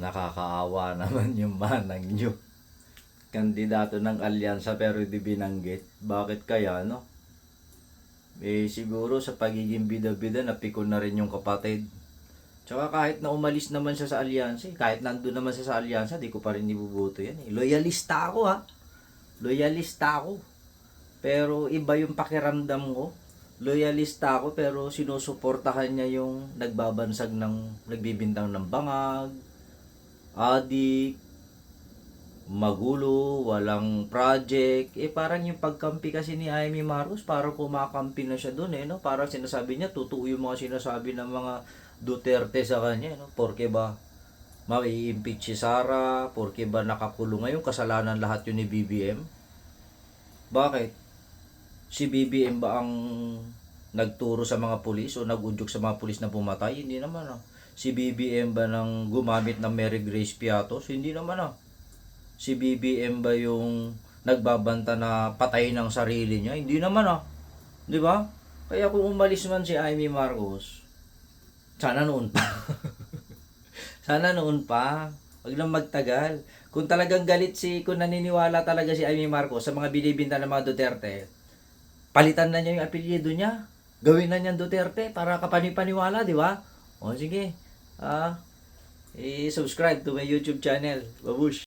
Nakakaawa naman yung manang nyo. Kandidato ng alyansa pero di binanggit. Bakit kaya, no? Siguro sa pagiging bida-bida, napikon na rin yung kapatid. Tsaka kahit na umalis naman siya sa alyansa, kahit nandun naman siya sa alyansa, di ko pa rin ibubuto yan. Loyalista ako, ha? Loyalista ako. Pero iba yung pakiramdam ko. Loyalista ako pero sinusuportahan niya yung nagbibintang ng bangag, adik, magulo, walang project. Parang yung pagkampi kasi ni Amy Marcos, parang kumakampi na siya doon, no? Parang sinasabi niya, totoo yung mga sinasabi ng mga Duterte sa kanya, no? Porke ba mai-impeach si Sara, porke ba nakakulong ngayon, kasalanan lahat yun ni BBM? Bakit? Si BBM ba ang nagturo sa mga pulis o nagudyok sa mga pulis na pumatay? Hindi naman, Si BBM ba nang gumamit ng Mary Grace Piatos? Hindi naman, Si BBM ba yung nagbabanta na patayin ng sarili niya? Hindi naman, 'Di ba? Kaya kung umalis man si Amy Marcos, sana noon pa. Sana noon pa. Wag lang magtagal. Kung talagang kung naniniwala talaga si Amy Marcos sa mga binibinta ng mga Duterte, palitan na niya yung apelyido niya. Gawin na niya Duterte para kapanipaniwala, di ba? O sige. I-subscribe to my YouTube channel. Babush!